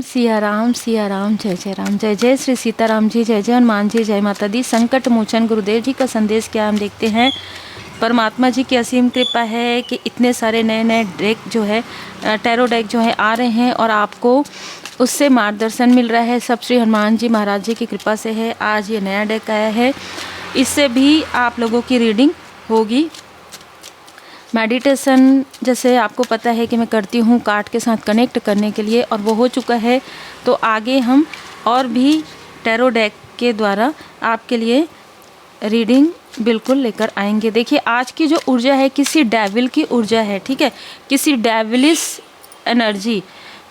सिया राम, जय जय राम, जय जय श्री सीताराम जी, जय जय हनुमान जी, जय माता दी। संकट मोचन गुरुदेव जी का संदेश क्या हम देखते हैं। परमात्मा जी की असीम कृपा है कि इतने सारे नए नए डेक जो है, टैरो डेक जो है आ रहे हैं और आपको उससे मार्गदर्शन मिल रहा है। सब श्री हनुमान जी महाराज जी की कृपा से है। आज ये नया डेक आया है, इससे भी आप लोगों की रीडिंग होगी। मेडिटेशन जैसे आपको पता है कि मैं करती हूँ कार्ड के साथ कनेक्ट करने के लिए, और वो हो चुका है। तो आगे हम और भी टैरो डेक के द्वारा आपके लिए रीडिंग बिल्कुल लेकर आएंगे। देखिए आज की जो ऊर्जा है किसी डेविल की ऊर्जा है, ठीक है, किसी डेविलिश एनर्जी।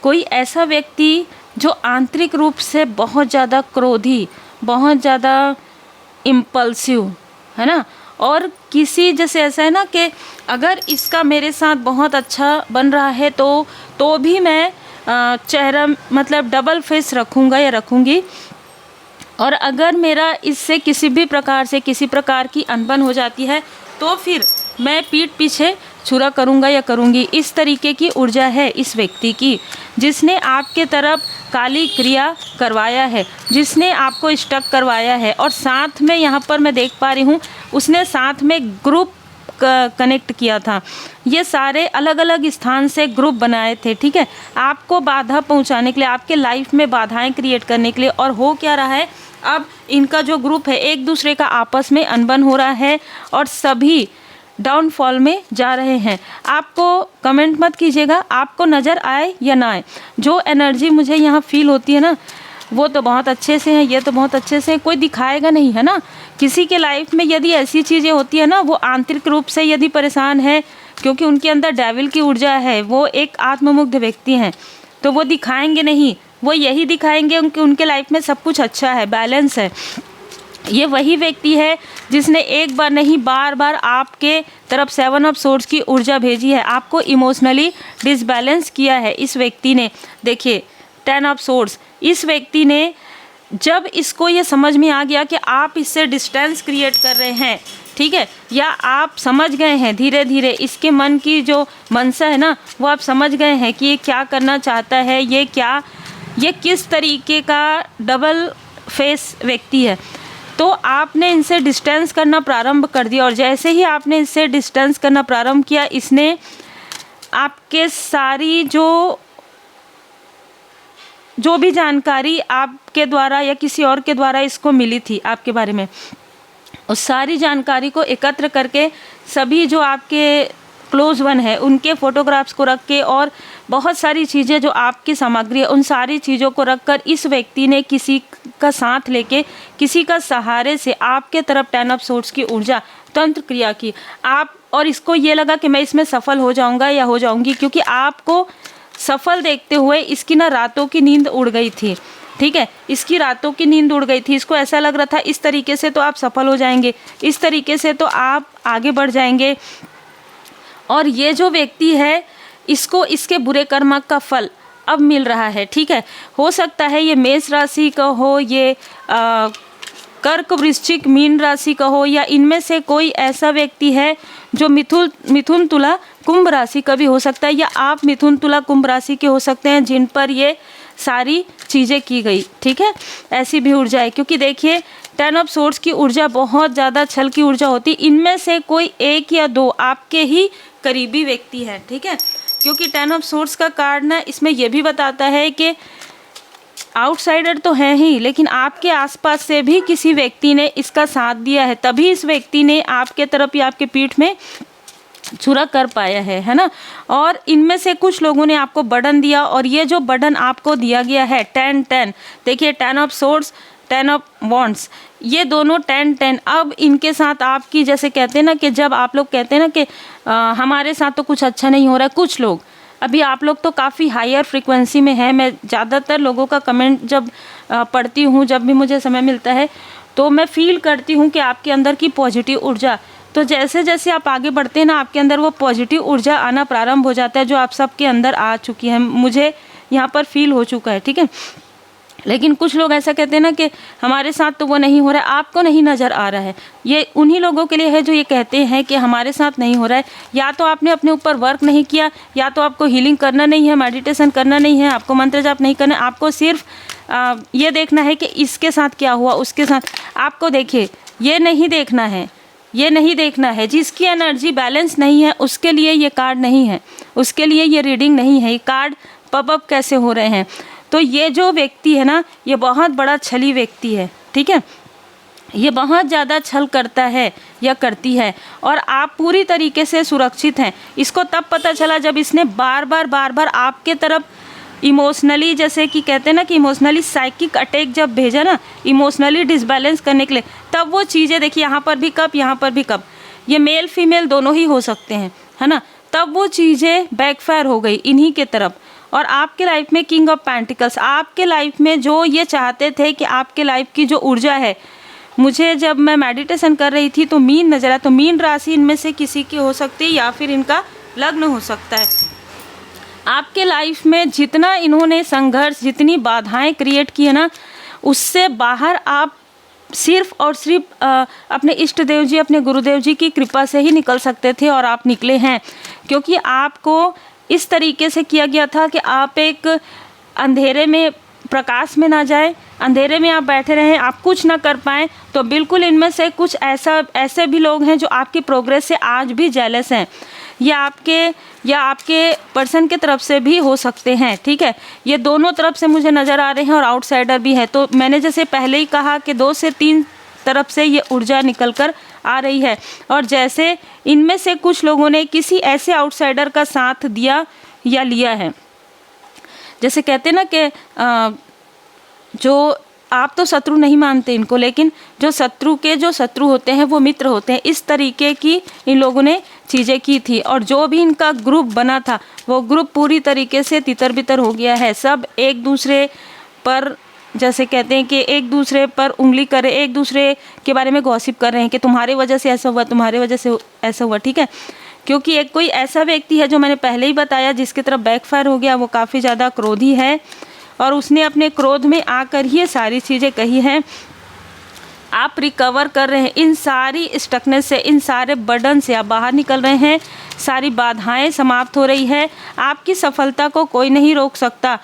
कोई ऐसा व्यक्ति जो आंतरिक रूप से बहुत ज़्यादा क्रोधी, बहुत ज़्यादा इम्पल्सिव है ना, और किसी जैसे ऐसा है ना कि अगर इसका मेरे साथ बहुत अच्छा बन रहा है तो भी मैं चेहरा मतलब डबल फेस रखूँगा या रखूँगी, और अगर मेरा इससे किसी भी प्रकार से किसी प्रकार की अनबन हो जाती है तो फिर मैं पीठ पीछे छुरा करूँगा या करूँगी। इस तरीके की ऊर्जा है इस व्यक्ति की, जिसने आपके तरफ काली क्रिया करवाया है, जिसने आपको स्टक करवाया है। और साथ में यहाँ पर मैं देख पा रही हूँ उसने साथ में ग्रुप कनेक्ट किया था। ये सारे अलग अलग स्थान से ग्रुप बनाए थे, ठीक है, आपको बाधा पहुंचाने के लिए, आपके लाइफ में बाधाएं क्रिएट करने के लिए। और हो क्या रहा है, अब इनका जो ग्रुप है एक दूसरे का आपस में अनबन हो रहा है और सभी डाउनफॉल में जा रहे हैं। आपको कमेंट मत कीजिएगा, आपको नज़र आए या ना आए, जो एनर्जी मुझे यहाँ फील होती है ना वो तो बहुत अच्छे से है, ये तो बहुत अच्छे से है। कोई दिखाएगा नहीं, है ना। किसी के लाइफ में यदि ऐसी चीज़ें होती है ना, वो आंतरिक रूप से यदि परेशान है क्योंकि उनके अंदर डेविल की ऊर्जा है, वो एक आत्ममुग्ध व्यक्ति हैं, तो वो दिखाएंगे नहीं, वो यही दिखाएंगे उनके लाइफ में सब कुछ अच्छा है, बैलेंस है। ये वही व्यक्ति है जिसने एक बार नहीं बार बार आपके तरफ 7 ऑफ सोर्ड्स की ऊर्जा भेजी है, आपको इमोशनली डिसबैलेंस किया है इस व्यक्ति ने। देखिए 10 ऑफ सोर्ड्स, इस व्यक्ति ने जब इसको ये समझ में आ गया कि आप इससे डिस्टेंस क्रिएट कर रहे हैं, ठीक है, या आप समझ गए हैं धीरे धीरे इसके मन की जो मनसा है ना, वो आप समझ गए हैं कि ये क्या करना चाहता है, ये किस तरीके का डबल फेस व्यक्ति है, तो आपने इनसे डिस्टेंस करना प्रारंभ कर दिया। और जैसे ही आपने इससे डिस्टेंस करना प्रारंभ किया, इसने आपके सारी जो भी जानकारी आपके द्वारा या किसी और के द्वारा इसको मिली थी आपके बारे में, उस सारी जानकारी को एकत्र करके सभी जो आपके क्लोज वन है उनके फोटोग्राफ्स को रख के और बहुत सारी चीज़ें जो आपकी सामग्री है उन सारी चीज़ों को रख कर इस व्यक्ति ने किसी का साथ लेके, किसी का सहारे से आपके तरफ 10 ऑफ सोर्ड्स की ऊर्जा तंत्र क्रिया की आप, और इसको ये लगा कि मैं इसमें सफल हो जाऊंगा या हो जाऊंगी, क्योंकि आपको सफल देखते हुए इसकी ना रातों की नींद उड़ गई थी, ठीक है, इसकी रातों की नींद उड़ गई थी। इसको ऐसा लग रहा था इस तरीके से तो आप सफल हो जाएंगे, इस तरीके से तो आप आगे बढ़ जाएंगे। और ये जो व्यक्ति है इसको इसके बुरे कर्म का फल अब मिल रहा है, ठीक है। हो सकता है ये मेष राशि का हो, ये कर्क वृश्चिक मीन राशि का हो, या इनमें से कोई ऐसा व्यक्ति है जो मिथुन तुला कुंभ राशि का भी हो सकता है, या आप मिथुन तुला कुंभ राशि के हो सकते हैं जिन पर ये सारी चीज़ें की गई, ठीक है, ऐसी भी ऊर्जा है। क्योंकि देखिए 10 ऑफ सोर्ड्स की ऊर्जा बहुत ज़्यादा छल की ऊर्जा होती, इनमें से कोई एक या दो आपके ही करीबी व्यक्ति है, ठीक है। क्योंकि 10 ऑफ सोर्ड्स का कार्ड ना इसमें यह भी बताता है कि आउटसाइडर तो है ही, लेकिन आपके आसपास से भी किसी व्यक्ति ने इसका साथ दिया है, तभी इस व्यक्ति ने आपके तरफ या आपके पीठ में छुरा कर पाया है ना। और इनमें से कुछ लोगों ने आपको बर्डन दिया, और ये जो बर्डन आपको दिया गया है 10-10, देखिए 10 ऑफ सोर्ड्स 10 ऑफ वॉन्ड्स, ये दोनों 10-10। अब इनके साथ आपकी जैसे कहते हैं ना कि जब आप लोग कहते हैं ना कि हमारे साथ तो कुछ अच्छा नहीं हो रहा है, कुछ लोग अभी आप लोग तो काफ़ी हायर फ्रीक्वेंसी में है। मैं ज़्यादातर लोगों का कमेंट जब पढ़ती हूँ, जब भी मुझे समय मिलता है, तो मैं फील करती हूँ कि आपके अंदर की पॉजिटिव ऊर्जा, तो जैसे जैसे आप आगे बढ़ते हैं ना आपके अंदर वो पॉजिटिव ऊर्जा आना प्रारंभ हो जाता है, जो आप सबके अंदर आ चुकी है, मुझे यहाँ पर फील हो चुका है, ठीक है। लेकिन कुछ लोग ऐसा कहते हैं ना कि हमारे साथ तो वो नहीं हो रहा है, आपको नहीं नज़र आ रहा है। ये उन्हीं लोगों के लिए है जो ये कहते हैं कि हमारे साथ नहीं हो रहा है। या तो आपने अपने ऊपर वर्क नहीं किया, या तो आपको हीलिंग करना नहीं है, मेडिटेशन करना नहीं है, आपको मंत्र जाप नहीं करना है। आपको सिर्फ ये देखना है कि इसके साथ क्या हुआ, उसके साथ। आपको देखिए, ये नहीं देखना है, ये नहीं देखना है। जिसकी एनर्जी बैलेंस नहीं है उसके लिए ये कार्ड नहीं है, उसके लिए ये रीडिंग नहीं है। ये कार्ड पॉपअप कैसे हो रहे हैं? तो ये जो व्यक्ति है ना, ये बहुत बड़ा छली व्यक्ति है, ठीक है। ये बहुत ज़्यादा छल करता है या करती है, और आप पूरी तरीके से सुरक्षित हैं। इसको तब पता चला जब इसने बार बार आपके तरफ इमोशनली, जैसे कि कहते हैं ना कि इमोशनली साइकिक अटैक जब भेजा ना, इमोशनली डिसबैलेंस करने के लिए, तब वो चीज़ें देखिए, यहाँ पर भी कप, यहाँ पर भी कप, ये मेल फीमेल दोनों ही हो सकते हैं, है ना। तब वो चीज़ें बैकफायर हो गई इन्हीं के तरफ। और आपके लाइफ में किंग ऑफ पेंटिकल्स, आपके लाइफ में जो ये चाहते थे कि आपके लाइफ की जो ऊर्जा है, मुझे जब मैं मेडिटेशन कर रही थी तो मीन नजर आया। तो मीन राशि इनमें से किसी की हो सकती है, या फिर इनका लग्न हो सकता है। आपके लाइफ में जितना इन्होंने संघर्ष, जितनी बाधाएं क्रिएट की है ना, उससे बाहर आप सिर्फ और सिर्फ अपने इष्ट देव जी, अपने गुरुदेव जी की कृपा से ही निकल सकते थे, और आप निकले हैं। क्योंकि आपको इस तरीके से किया गया था कि आप एक अंधेरे में, प्रकाश में ना जाए, अंधेरे में आप बैठे रहें, आप कुछ ना कर पाएँ। तो बिल्कुल इनमें से कुछ ऐसे भी लोग हैं जो आपकी प्रोग्रेस से आज भी जेलस हैं, या आपके पर्सन के तरफ से भी हो सकते हैं, ठीक है। ये दोनों तरफ से मुझे नज़र आ रहे हैं, और आउटसाइडर भी है। तो मैंने जैसे पहले ही कहा कि 2 से 3 तरफ से ये ऊर्जा निकल कर आ रही है। और जैसे इनमें से कुछ लोगों ने किसी ऐसे आउटसाइडर का साथ दिया या लिया है, जैसे कहते हैं ना कि जो आप तो शत्रु नहीं मानते इनको, लेकिन जो शत्रु के जो शत्रु होते हैं वो मित्र होते हैं। इस तरीके की इन लोगों ने चीज़ें की थी, और जो भी इनका ग्रुप बना था वो ग्रुप पूरी तरीके से तितर बितर हो गया है। सब एक दूसरे पर, जैसे कहते हैं कि एक दूसरे पर उंगली करे, एक दूसरे के बारे में गॉसिप कर रहे हैं कि तुम्हारी वजह से ऐसा हुआ, तुम्हारी वजह से ऐसा हुआ, ठीक है। क्योंकि एक कोई ऐसा व्यक्ति है जो मैंने पहले ही बताया, जिसकी तरफ बैकफायर हो गया, वो काफ़ी ज़्यादा क्रोधी है, और उसने अपने क्रोध में आकर ही ये सारी चीज़ें कही हैं। आप रिकवर कर रहे हैं इन सारी स्टकनेस से, इन सारे बर्डन से आप बाहर निकल रहे हैं। सारी बाधाएं समाप्त हो रही है। आपकी सफलता को कोई नहीं रोक सकता।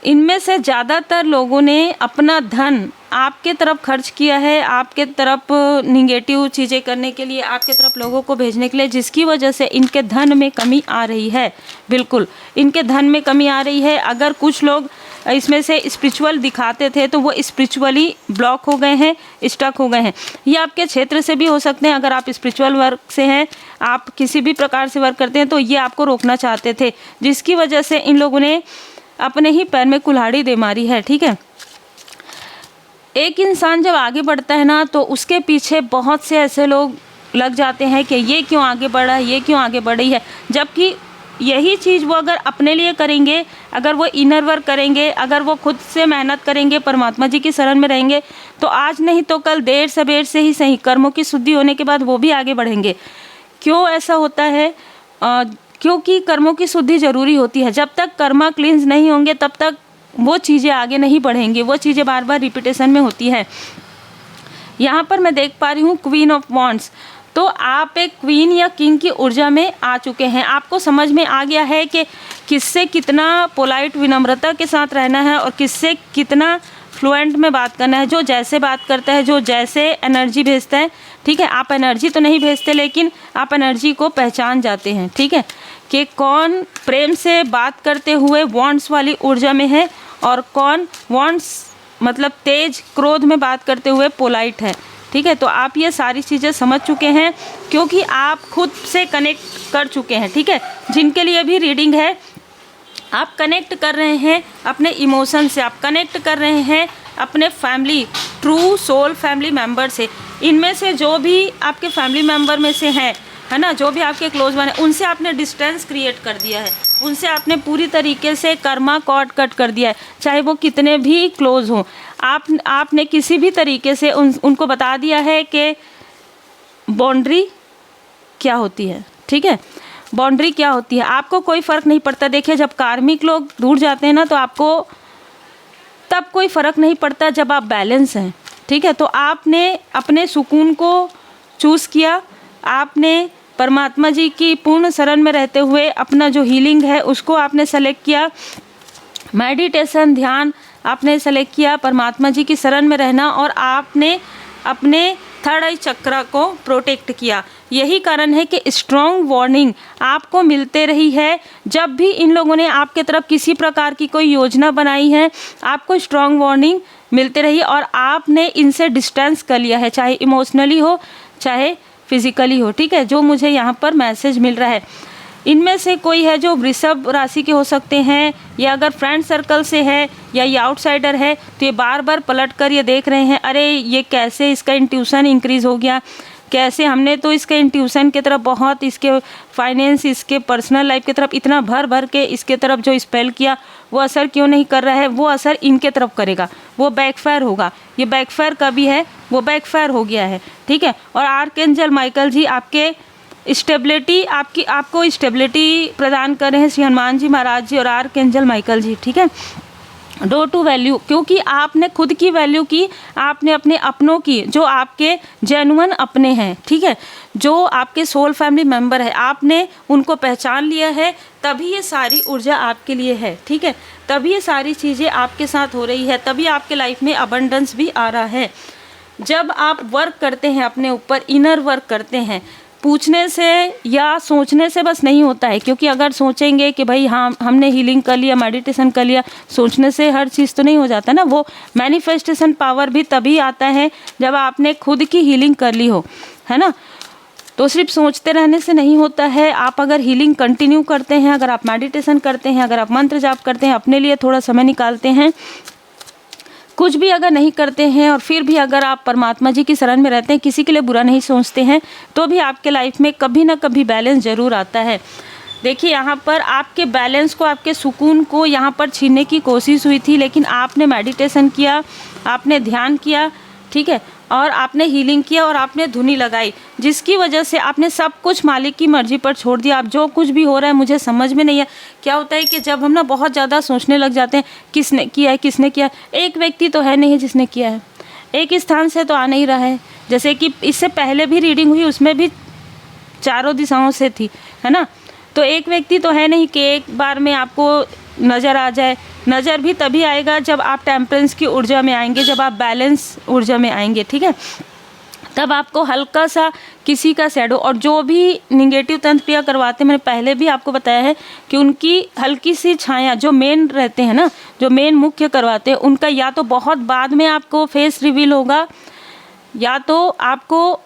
इनमें से ज़्यादातर लोगों ने अपना धन आपके तरफ खर्च किया है, आपके तरफ निगेटिव चीज़ें करने के लिए, आपके तरफ लोगों को भेजने के लिए, जिसकी वजह से इनके धन में कमी आ रही है। बिल्कुल इनके धन में कमी आ रही है। अगर कुछ लोग इसमें से स्पिरिचुअल दिखाते थे तो वो स्पिरिचुअली ब्लॉक हो गए हैं, स्टक हो गए हैं। ये आपके क्षेत्र से भी हो सकते हैं। अगर आप स्पिरिचुअल वर्क से हैं, आप किसी भी प्रकार से वर्क करते हैं, तो ये आपको रोकना चाहते थे, जिसकी वजह से इन लोगों ने अपने ही पैर में कुल्हाड़ी दे मारी है, ठीक है। एक इंसान जब आगे बढ़ता है ना, तो उसके पीछे बहुत से ऐसे लोग लग जाते हैं कि ये क्यों आगे बढ़ा है, ये क्यों आगे बढ़ी है। जबकि यही चीज़ वो अगर अपने लिए करेंगे, अगर वो इनर वर्क करेंगे, अगर वो खुद से मेहनत करेंगे, परमात्मा जी की शरण में रहेंगे, तो आज नहीं तो कल, देर सबेर से ही सही, कर्मों की शुद्धि होने के बाद वो भी आगे बढ़ेंगे। क्यों ऐसा होता है? क्योंकि कर्मों की शुद्धि ज़रूरी होती है। जब तक कर्मा क्लींस नहीं होंगे तब तक वो चीज़ें आगे नहीं बढ़ेंगी, वो चीज़ें बार बार रिपीटेशन में होती है। यहाँ पर मैं देख पा रही हूँ क्वीन ऑफ वॉन्ड्स। तो आप एक क्वीन या किंग की ऊर्जा में आ चुके हैं। आपको समझ में आ गया है कि किससे कितना पोलाइट, विनम्रता के साथ रहना है, और किससे कितना फ्लुएंट में बात करना है। जो जैसे बात करता है, जो जैसे एनर्जी भेजता है, ठीक है। आप एनर्जी तो नहीं भेजते, लेकिन आप एनर्जी को पहचान जाते हैं, ठीक है, कि कौन प्रेम से बात करते हुए वॉन्ड्स वाली ऊर्जा में है, और कौन वॉन्ड्स मतलब तेज क्रोध में बात करते हुए पोलाइट है, ठीक है। तो आप ये सारी चीज़ें समझ चुके हैं, क्योंकि आप खुद से कनेक्ट कर चुके हैं, ठीक है। जिनके लिए भी रीडिंग है, आप कनेक्ट कर रहे हैं अपने इमोशन से, आप कनेक्ट कर रहे हैं अपने family, true soul family member से। इनमें से जो भी आपके फैमिली मेम्बर में से हैं, है ना, जो भी आपके क्लोज वन है, उनसे आपने डिस्टेंस क्रिएट कर दिया है, उनसे आपने पूरी तरीके से कर्मा कॉर्ड कट कर दिया है, चाहे वो कितने भी क्लोज हों। आपने किसी भी तरीके से उनको बता दिया है कि बाउंड्री क्या होती है, ठीक है। बाउंड्री क्या होती है, आपको कोई फ़र्क नहीं पड़ता। देखिए, जब कार्मिक लोग दूर जाते हैं ना, तो आपको तब कोई फ़र्क नहीं पड़ता जब आप बैलेंस हैं, ठीक है। तो आपने अपने सुकून को चूज़ किया, आपने परमात्मा जी की पूर्ण शरण में रहते हुए अपना जो हीलिंग है उसको आपने सेलेक्ट किया, मेडिटेशन ध्यान आपने सेलेक्ट किया, परमात्मा जी की शरण में रहना, और आपने अपने थर्ड आई चक्रा को प्रोटेक्ट किया। यही कारण है कि स्ट्रॉन्ग वार्निंग आपको मिलते रही है। जब भी इन लोगों ने आपके तरफ किसी प्रकार की कोई योजना बनाई है, आपको स्ट्रॉन्ग वार्निंग मिलते रही और आपने इनसे डिस्टेंस कर लिया है, चाहे इमोशनली हो चाहे फिजिकली हो, ठीक है। जो मुझे यहाँ पर मैसेज मिल रहा है, इनमें से कोई है जो वृषभ राशि के हो सकते हैं, या अगर फ्रेंड सर्कल से है या ये आउटसाइडर है तो ये बार बार पलट कर ये देख रहे हैं, अरे ये कैसे इसका इंट्यूशन इंक्रीज़ हो गया, कैसे हमने तो इसके इंट्यूशन की तरफ बहुत, इसके फाइनेंस, इसके पर्सनल लाइफ की तरफ इतना भर भर के इसके तरफ जो स्पेल किया वो असर क्यों नहीं कर रहा है। वो असर इनके तरफ करेगा, वो बैकफायर होगा। ये बैकफायर कभी है, वो बैकफायर हो गया है, ठीक है। और आर्कएंजल माइकल जी आपके स्टेबिलिटी, आपको स्टेबिलिटी प्रदान कर रहे हैं, श्री हनुमान जी महाराज जी और आर्कएंजल माइकल जी, ठीक है। डो टू वैल्यू, क्योंकि आपने खुद की वैल्यू की, आपने अपने अपनों की, जो आपके जेन्युइन अपने हैं, ठीक है, जो आपके सोल फैमिली मेंबर है, आपने उनको पहचान लिया है, तभी ये सारी ऊर्जा आपके लिए है, ठीक है। तभी ये सारी चीज़ें आपके साथ हो रही है, तभी आपके लाइफ में अबंडेंस भी आ रहा है। जब आप वर्क करते हैं अपने ऊपर, इनर वर्क करते हैं, पूछने से या सोचने से बस नहीं होता है, क्योंकि अगर सोचेंगे कि भाई हाँ हमने हीलिंग कर लिया, मेडिटेशन कर लिया, सोचने से हर चीज़ तो नहीं हो जाता ना। वो मैनिफेस्टेशन पावर भी तभी आता है जब आपने खुद की हीलिंग कर ली हो, है ना। तो सिर्फ सोचते रहने से नहीं होता है। आप अगर हीलिंग कंटिन्यू करते हैं, अगर आप मेडिटेशन करते हैं, अगर आप मंत्र जाप करते हैं, अपने लिए थोड़ा समय निकालते हैं, कुछ भी अगर नहीं करते हैं और फिर भी अगर आप परमात्मा जी की शरण में रहते हैं, किसी के लिए बुरा नहीं सोचते हैं, तो भी आपके लाइफ में कभी ना कभी बैलेंस ज़रूर आता है। देखिए यहाँ पर आपके बैलेंस को, आपके सुकून को यहाँ पर छीनने की कोशिश हुई थी, लेकिन आपने मेडिटेशन किया, आपने ध्यान किया, ठीक है, और आपने हीलिंग किया और आपने धुनी लगाई, जिसकी वजह से आपने सब कुछ मालिक की मर्जी पर छोड़ दिया। आप जो कुछ भी हो रहा है मुझे समझ में नहीं है। क्या होता है कि जब हम ना बहुत ज़्यादा सोचने लग जाते हैं, किसने किया है, किसने किया है, एक व्यक्ति तो है नहीं जिसने किया है, एक स्थान से तो आ नहीं रहा है। जैसे कि इससे पहले भी रीडिंग हुई, उसमें भी चारों दिशाओं से थी, है ना। तो एक व्यक्ति तो है नहीं कि एक बार में आपको नज़र आ जाए। नज़र भी तभी आएगा जब आप टेम्परेंस की ऊर्जा में आएंगे, जब आप बैलेंस ऊर्जा में आएंगे, ठीक है। तब आपको हल्का सा किसी का शैडो, और जो भी निगेटिव तंत्र क्रिया करवाते हैं, मैंने पहले भी आपको बताया है कि उनकी हल्की सी छाया, जो मेन रहते हैं ना, जो मेन मुख्य करवाते हैं, उनका या तो बहुत बाद में आपको फेस रिवील होगा या तो आपको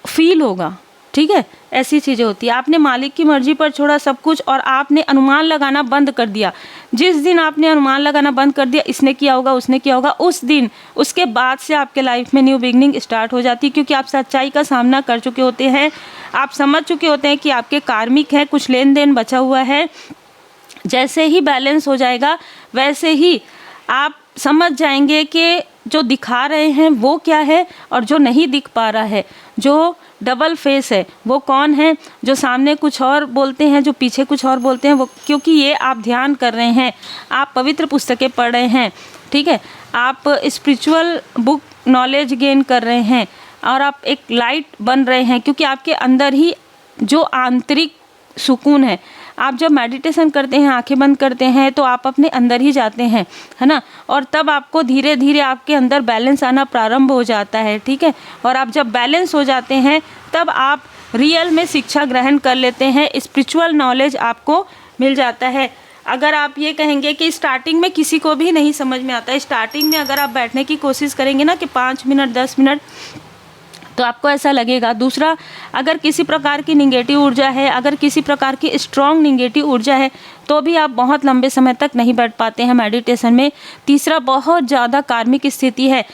फील होगा, ठीक है। ऐसी चीज़ें होती है। आपने मालिक की मर्जी पर छोड़ा सब कुछ और आपने अनुमान लगाना बंद कर दिया। जिस दिन आपने अनुमान लगाना बंद कर दिया, इसने किया होगा, उसने किया होगा, उस दिन, उसके बाद से आपके लाइफ में न्यू बिगनिंग स्टार्ट हो जाती है, क्योंकि आप सच्चाई का सामना कर चुके होते हैं। आप समझ चुके होते हैं कि आपके कार्मिक है, कुछ लेन देन बचा हुआ है। जैसे ही बैलेंस हो जाएगा, वैसे ही आप समझ जाएंगे कि जो दिखा रहे हैं वो क्या है और जो नहीं दिख पा रहा है, जो डबल फेस है वो कौन है, जो सामने कुछ और बोलते हैं, जो पीछे कुछ और बोलते हैं, वो, क्योंकि ये आप ध्यान कर रहे हैं, आप पवित्र पुस्तकें पढ़ रहे हैं, ठीक है, आप स्पिरिचुअल बुक नॉलेज गेन कर रहे हैं और आप एक लाइट बन रहे हैं, क्योंकि आपके अंदर ही जो आंतरिक सुकून है। आप जब मेडिटेशन करते हैं, आंखें बंद करते हैं, तो आप अपने अंदर ही जाते हैं, है ना, और तब आपको धीरे धीरे आपके अंदर बैलेंस आना प्रारंभ हो जाता है, ठीक है। और आप जब बैलेंस हो जाते हैं, तब आप रियल में शिक्षा ग्रहण कर लेते हैं, स्पिरिचुअल नॉलेज आपको मिल जाता है। अगर आप ये कहेंगे कि स्टार्टिंग में किसी को भी नहीं समझ में आता है, स्टार्टिंग में अगर आप बैठने की कोशिश करेंगे ना कि 5 मिनट 10 मिनट, तो आपको ऐसा लगेगा। दूसरा, अगर किसी प्रकार की निगेटिव ऊर्जा है, अगर किसी प्रकार की स्ट्रॉन्ग निगेटिव ऊर्जा है, तो भी आप बहुत लंबे समय तक नहीं बैठ पाते हैं मेडिटेशन में। तीसरा, बहुत ज़्यादा कार्मिक स्थिति है,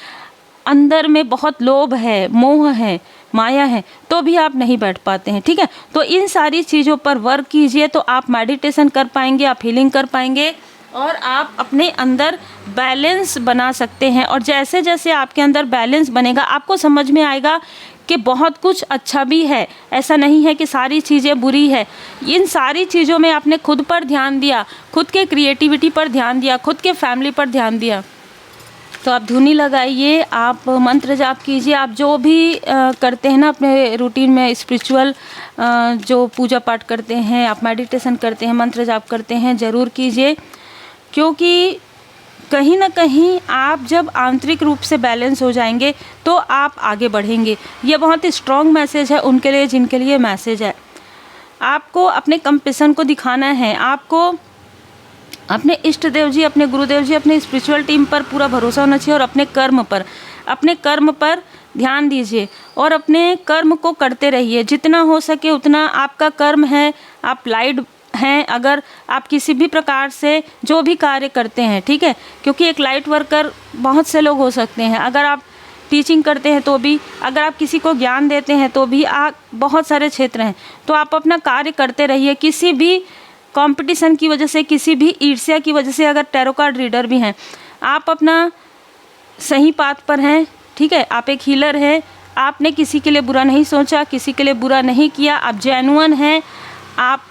अंदर में बहुत लोभ है, मोह है, माया है, तो भी आप नहीं बैठ पाते हैं, ठीक है। तो इन सारी चीज़ों पर वर्क कीजिए, तो आप मेडिटेशन कर पाएंगे, आप हीलिंग कर पाएंगे और आप अपने अंदर बैलेंस बना सकते हैं। और जैसे जैसे आपके अंदर बैलेंस बनेगा, आपको समझ में आएगा कि बहुत कुछ अच्छा भी है, ऐसा नहीं है कि सारी चीज़ें बुरी है। इन सारी चीज़ों में आपने खुद पर ध्यान दिया, खुद के क्रिएटिविटी पर ध्यान दिया, खुद के फैमिली पर ध्यान दिया, तो आप धुनी लगाइए, आप मंत्र जाप कीजिए, आप जो भी करते हैं ना अपने रूटीन में, स्पिरिचुअल जो पूजा पाठ करते हैं, आप मेडिटेशन करते हैं, मंत्र जाप करते हैं, ज़रूर कीजिए। क्योंकि कहीं ना कहीं आप जब आंतरिक रूप से बैलेंस हो जाएंगे तो आप आगे बढ़ेंगे। ये बहुत ही स्ट्रॉन्ग मैसेज है उनके लिए जिनके लिए मैसेज है। आपको अपने कंपैशन को दिखाना है, आपको अपने इष्ट देव जी, अपने गुरुदेव जी, अपने स्पिरिचुअल टीम पर पूरा भरोसा होना चाहिए और अपने कर्म पर ध्यान दीजिए और अपने कर्म को करते रहिए। जितना हो सके उतना आपका कर्म है, आप लाइट हैं। अगर आप किसी भी प्रकार से जो भी कार्य करते हैं, ठीक है, क्योंकि एक लाइट वर्कर बहुत से लोग हो सकते हैं। अगर आप टीचिंग करते हैं तो भी, अगर आप किसी को ज्ञान देते हैं तो भी, आप बहुत सारे क्षेत्र हैं। तो आप अपना कार्य करते रहिए। किसी भी कंपटीशन की वजह से, किसी भी ईर्ष्या की वजह से, अगर टैरो कार्ड रीडर भी हैं, आप अपना सही पाथ पर हैं, ठीक है, आप एक हीलर हैं, आपने किसी के लिए बुरा नहीं सोचा, किसी के लिए बुरा नहीं किया, आप जेन्युइन हैं, आप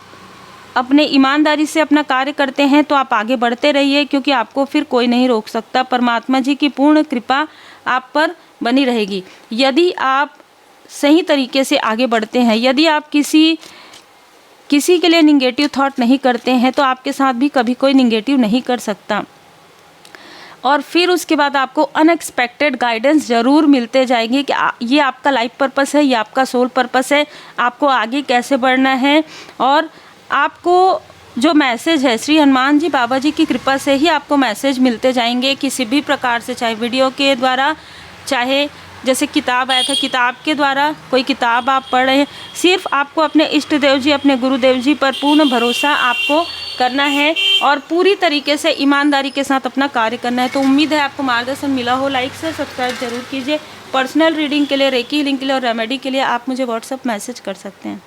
अपने ईमानदारी से अपना कार्य करते हैं, तो आप आगे बढ़ते रहिए, क्योंकि आपको फिर कोई नहीं रोक सकता। परमात्मा जी की पूर्ण कृपा आप पर बनी रहेगी यदि आप सही तरीके से आगे बढ़ते हैं। यदि आप किसी के लिए निगेटिव थॉट नहीं करते हैं तो आपके साथ भी कभी कोई निगेटिव नहीं कर सकता। और फिर उसके बाद आपको अनएक्सपेक्टेड गाइडेंस ज़रूर मिलते जाएंगे कि ये आपका लाइफ पर्पस है, ये आपका सोल पर्पस है, आपको आगे कैसे बढ़ना है। और आपको जो मैसेज है, श्री हनुमान जी बाबा जी की कृपा से ही आपको मैसेज मिलते जाएंगे किसी भी प्रकार से, चाहे वीडियो के द्वारा, चाहे जैसे किताब आया था, किताब के द्वारा, कोई किताब आप पढ़ रहे हैं। सिर्फ आपको अपने इष्ट देव जी, अपने गुरुदेव जी पर पूर्ण भरोसा आपको करना है और पूरी तरीके से ईमानदारी के साथ अपना कार्य करना है। तो उम्मीद है आपको मार्गदर्शन मिला हो। लाइक से सब्सक्राइब जरूर कीजिए। पर्सनल रीडिंग के लिए, रेकी हीलिंग के लिए और रेमेडी के लिए आप मुझे व्हाट्सएप मैसेज कर सकते हैं।